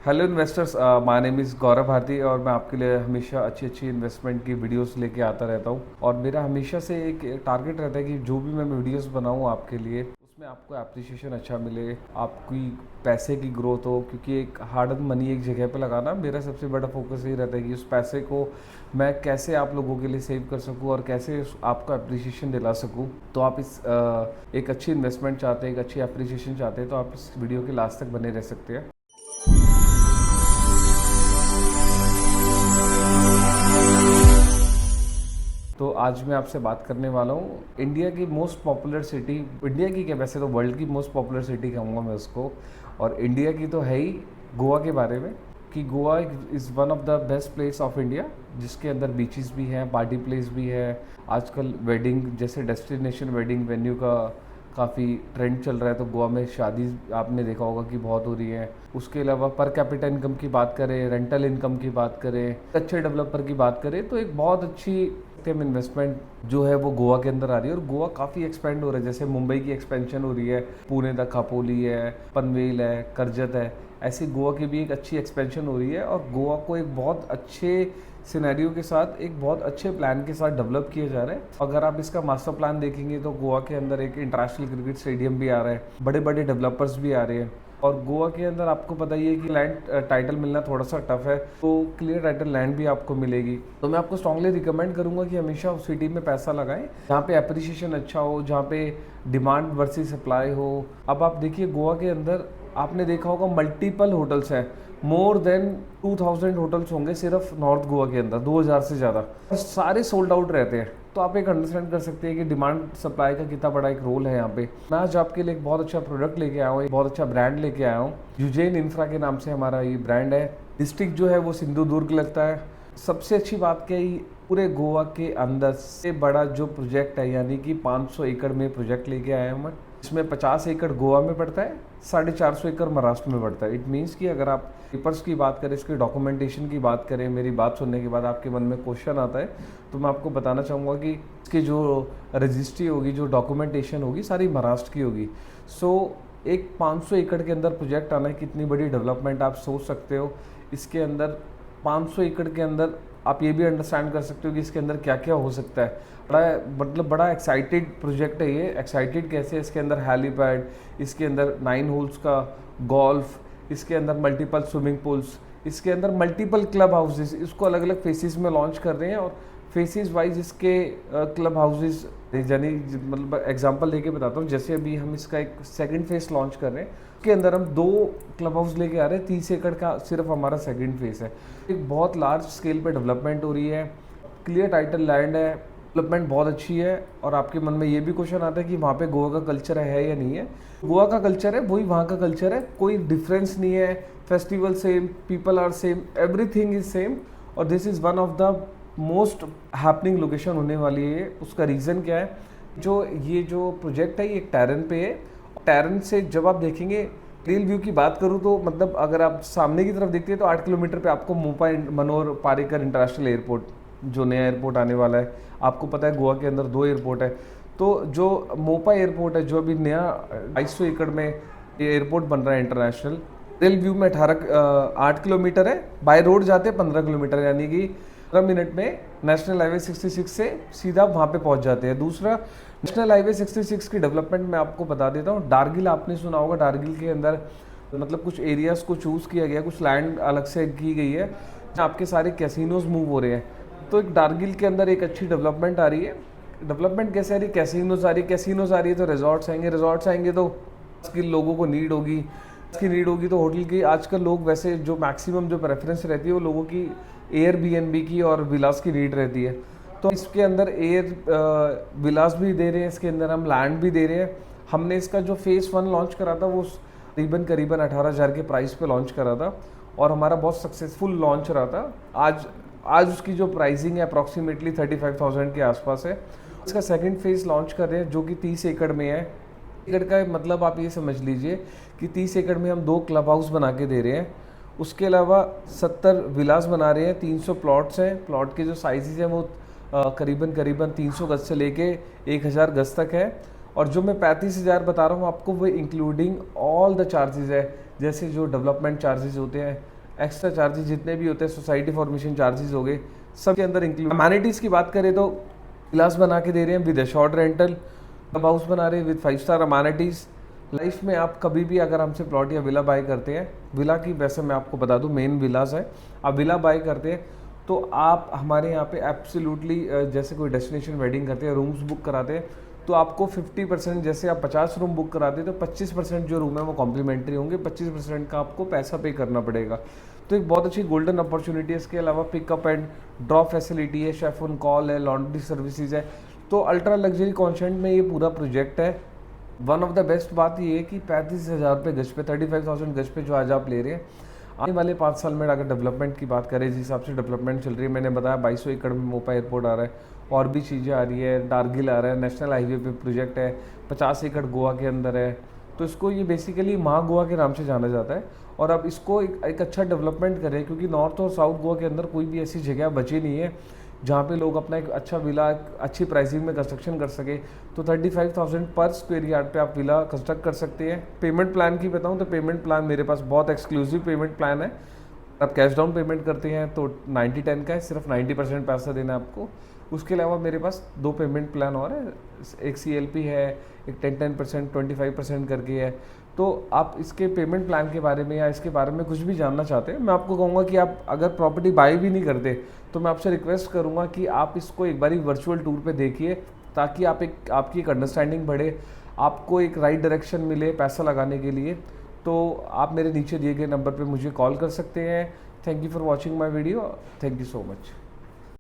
Hello investors, my name is Gaurav Bharti और मैं आपके लिए हमेशा अच्छी अच्छी इन्वेस्टमेंट की वीडियोस लेके आता रहता हूँ। और मेरा हमेशा से एक टारगेट रहता है कि जो भी मैं वीडियोस बनाऊँ आपके लिए उसमें आपको एप्रिसिएशन अच्छा मिले, आपकी पैसे की ग्रोथ हो। क्योंकि एक हार्ड अर्न मनी एक जगह पे लगाना मेरा सबसे बड़ा फोकस यही रहता है कि उस पैसे को मैं कैसे आप लोगों के लिए सेव कर सकूं और कैसे आपको एप्रिसिएशन दिला सकूं। तो आप एक अच्छी इन्वेस्टमेंट चाहते हैं, एक अच्छी एप्रिसिएशन चाहते हैं, तो आप इस वीडियो के लास्ट तक बने रह सकते हैं। तो आज मैं आपसे बात करने वाला हूँ इंडिया की मोस्ट पॉपुलर सिटी, इंडिया की क्या वैसे तो वर्ल्ड की मोस्ट पॉपुलर सिटी कहूँगा मैं उसको, और इंडिया की तो है ही, गोवा के बारे में। कि Goa is one of the best place of India, जिसके अंदर बीचेस भी हैं, पार्टी प्लेस भी है। आजकल वेडिंग जैसे डेस्टिनेशन वेडिंग वेन्यू का काफ़ी ट्रेंड चल रहा है, तो गोवा में शादी आपने देखा होगा कि बहुत हो रही है। उसके अलावा पर कैपिटा इनकम की बात करें, रेंटल इनकम की बात करें, अच्छे डेवलपर की बात करें, तो एक बहुत अच्छी इन्वेस्टमेंट जो है वो गोवा के अंदर आ रही है। और गोवा काफ़ी एक्सपेंड हो रहा है, जैसे मुंबई की एक्सपेंशन हो रही है, पुणे तक खापोली है, पनवेल है, करजत है, ऐसी गोवा की भी एक अच्छी एक्सपेंशन हो रही है। और गोवा को एक बहुत अच्छे सिनेरियो के साथ, एक बहुत अच्छे प्लान के साथ डेवलप किया जा रहा है। अगर आप इसका मास्टर प्लान देखेंगे तो गोवा के अंदर एक इंटरनेशनल क्रिकेट स्टेडियम भी आ रहा है, बड़े बड़े डेवलपर्स भी आ रहे हैं। और गोवा के अंदर आपको पता ही है कि लैंड टाइटल मिलना थोड़ा सा टफ है, तो क्लियर टाइटल लैंड भी आपको मिलेगी। तो मैं आपको स्ट्रांगली रिकमेंड करूंगा कि हमेशा उस सिटी में पैसा लगाएं जहाँ पे अप्रिसिएशन अच्छा हो, जहाँ पे डिमांड वर्सेस सप्लाई हो। अब आप देखिए गोवा के अंदर आपने देखा होगा मल्टीपल होटल्स हैं, मोर देन 2000 होटल्स होंगे सिर्फ नॉर्थ गोवा के अंदर, 2000 से ज़्यादा, सारे सोल्ड आउट रहते हैं। तो आप एक अंडरस्टैंड कर सकते हैं कि डिमांड सप्लाई का कितना बड़ा एक रोल है यहाँ पे। मैं आज आपके लिए एक बहुत अच्छा प्रोडक्ट लेके आया हूँ, एक बहुत अच्छा ब्रांड लेके आया हूँ। यूजेन इंफ्रा के नाम से हमारा ये ब्रांड है। डिस्ट्रिक्ट जो है वो सिंधुदुर्ग लगता है। सबसे अच्छी बात क्या है, पूरे गोवा के अंदर से बड़ा जो प्रोजेक्ट है, यानी कि 500 एकड़ में प्रोजेक्ट लेके आया हूँ मैं। इसमें 50 एकड़ गोवा में पड़ता है, 450 एकड़ महाराष्ट्र में पड़ता है। इट मीन्स कि अगर आप पेपर्स की बात करें, इसके डॉक्यूमेंटेशन की बात करें, मेरी बात सुनने के बाद आपके मन में क्वेश्चन आता है, तो मैं आपको बताना चाहूँगा कि इसकी जो रजिस्ट्री होगी, जो डॉक्यूमेंटेशन होगी, सारी महाराष्ट्र की होगी। सो एक 500 एकड़ के अंदर प्रोजेक्ट आना है, कितनी बड़ी डेवलपमेंट आप सोच सकते हो। इसके अंदर 500 एकड़ के अंदर आप ये भी अंडरस्टैंड कर सकते हो कि इसके अंदर क्या क्या हो सकता है। बड़ा एक्साइटेड प्रोजेक्ट है ये। एक्साइटेड कैसे? इसके अंदर हेलीपैड, इसके अंदर 9 होल्स का गोल्फ, इसके अंदर मल्टीपल स्विमिंग पूल्स, इसके अंदर मल्टीपल क्लब हाउसेस, इसको अलग अलग फेसिस में लॉन्च कर रहे हैं। और फेसिस वाइज इसके क्लब हाउसेस, यानी मतलब एग्जांपल लेके बताता हूँ, जैसे अभी हम इसका एक सेकंड फेस लॉन्च कर रहे हैं, उसके अंदर हम 2 क्लब हाउस लेके आ रहे हैं। 30 एकड़ का सिर्फ हमारा सेकंड फेस है। एक बहुत लार्ज स्केल पे डेवलपमेंट हो रही है, क्लियर टाइटल लैंड है, डेवलपमेंट बहुत अच्छी है। और आपके मन में ये भी क्वेश्चन आता है कि वहाँ पे गोवा का कल्चर है या नहीं है। गोवा का कल्चर है वही वहाँ का कल्चर है, कोई डिफरेंस नहीं है। Festival same, people are same, everything is same. और this is one of the most happening location होने वाली है। उसका रीज़न क्या है, ये जो प्रोजेक्ट है ये एक टैरन पे है। टैरन से जब आप देखेंगे, रियल व्यू की बात करूँ तो मतलब अगर आप सामने की तरफ देखते हैं तो 8 किलोमीटर पे आपको मोपा मनोहर पारिकर इंटरनेशनल एयरपोर्ट, जो नया एयरपोर्ट आने वाला है। आपको पता है गोवा के अंदर 2 एयरपोर्ट है। तो जो मोपा एयरपोर्ट है, जो अभी नया 250 एकड़ में एयरपोर्ट बन रहा है इंटरनेशनल, रियल व्यू में 8 किलोमीटर है, बाय रोड जाते हैं 15 किलोमीटर, यानी कि 15 मिनट में नेशनल हाईवे 66 से सीधा वहाँ पे पहुँच जाते हैं। दूसरा, नेशनल हाईवे 66 की डेवलपमेंट मैं आपको बता देता हूँ। डारगिल आपने सुना होगा, डारगिल के अंदर मतलब कुछ एरियाज़ को चूज़ किया गया, कुछ लैंड अलग से की गई है, आपके सारे कैसीनोज मूव हो रहे हैं। तो एक डारगिल के अंदर एक अच्छी डेवलपमेंट आ रही है। डेवलपमेंट कैसे आ रही है? कैसीनोज आ रही है, कैसीनोज आ रही है तो रिजॉर्ट्स आएंगे, रिजॉर्ट्स आएंगे तो उसकी लोगों को नीड होगी, उसकी नीड होगी तो होटल की। आजकल लोग वैसे जो मैक्सिमम जो प्रेफरेंस रहती है वो लोगों की एयरबीएनबी की और विलास की नीड रहती है। तो इसके अंदर एयर विलास भी दे रहे हैं, इसके अंदर हम लैंड भी दे रहे हैं। हमने इसका जो फेज़ 1 लॉन्च करा था वो करीबन 18,000 के प्राइस पे लॉन्च करा था, और हमारा बहुत सक्सेसफुल लॉन्च रहा था। आज उसकी जो प्राइसिंग है अप्रॉक्सीमेटली 35,000 के आसपास है। इसका सेकंड फेज़ लॉन्च कर रहे हैं जो कि 30 एकड़ में है। एकड़ का मतलब आप ये समझ लीजिए कि 30 एकड़ में हम 2 क्लब हाउस बना के दे रहे हैं। उसके अलावा 70 विलास बना रहे हैं, 300 प्लॉट्स हैं। प्लॉट के जो साइजेज हैं वो करीबन 300 गज से लेके 1000 गज तक है। और जो मैं 35,000 बता रहा हूँ आपको, वो इंक्लूडिंग ऑल द चार्जेस है, जैसे जो डेवलपमेंट चार्जेस होते हैं, एक्स्ट्रा चार्जेस जितने भी होते हैं, सोसाइटी फॉर्मेशन चार्जेस हो गए, सबके अंदर इंक्लूड। अमेनिटीज़ की बात करें तो विलास बना के दे रहे हैं with short rental, club house बना रहे हैं विद 5 स्टार अमेनिटीज़। लाइफ में आप कभी भी अगर हमसे प्लॉट या विला बाय करते हैं, विला की वैसे मैं आपको बता दूं मेन विलास है, आप विला बाय करते हैं तो आप हमारे यहाँ पे एब्सोल्युटली जैसे कोई डेस्टिनेशन वेडिंग करते हैं, रूम्स बुक कराते हैं, तो आपको 50%, जैसे आप 50 रूम बुक कराते हैं तो 25% जो रूम है वो कॉम्प्लीमेंट्री होंगे, 25% का आपको पैसा पे करना पड़ेगा। तो एक बहुत अच्छी गोल्डन अपॉर्चुनिटी है। इसके अलावा पिकअप एंड ड्रॉप फैसिलिटी है, शेफ ऑन कॉल है, लॉन्ड्री सर्विसेज है। तो अल्ट्रा लग्जरी कॉन्सेंट में ये पूरा प्रोजेक्ट है। वन ऑफ द बेस्ट बात ये है कि 35,000 रुपये गज पे, 35,000 गज पे जो आज आप ले रहे हैं, आने वाले 5 साल में अगर डेवलपमेंट की बात करें, जिस हिसाब से डेवलपमेंट चल रही है, मैंने बताया 2200 एकड़ में मोपा एयरपोर्ट आ रहा है, और भी चीज़ें आ रही है, डारगिल आ रहा है, नेशनल हाईवे पे प्रोजेक्ट है, 50 एकड़ गोवा के अंदर है। तो इसको ये बेसिकली महा गोवा के नाम से जाना जाता है। और अब इसको एक अच्छा डेवलपमेंट करें, क्योंकि नॉर्थ और साउथ गोवा के अंदर कोई भी ऐसी जगह बची नहीं है जहाँ पे लोग अपना एक अच्छा विला अच्छी प्राइसिंग में कंस्ट्रक्शन कर सके। तो 35,000 पर स्क्वायर यार्ड पे आप विला कंस्ट्रक्ट कर सकते हैं। पेमेंट प्लान की बताऊँ तो पेमेंट प्लान मेरे पास बहुत एक्सक्लूसिव पेमेंट प्लान है। आप कैश डाउन पेमेंट करते हैं तो 90-10 का है, सिर्फ 90% पैसा देना है आपको। उसके अलावा मेरे पास 2 पेमेंट प्लान और है, एक CLP है, एक 10% 25% करके है। तो आप इसके पेमेंट प्लान के बारे में या इसके बारे में कुछ भी जानना चाहते हैं, मैं आपको कहूँगा कि आप अगर प्रॉपर्टी बाय भी नहीं करते तो मैं आपसे रिक्वेस्ट करूँगा कि आप इसको एक बारी वर्चुअल टूर पे देखिए, ताकि आपकी एक अंडरस्टैंडिंग बढ़े, आपको एक राइट डायरेक्शन मिले पैसा लगाने के लिए। तो आप मेरे नीचे दिए गए नंबर पे मुझे कॉल कर सकते हैं। Thank you for watching my video. Thank you so much.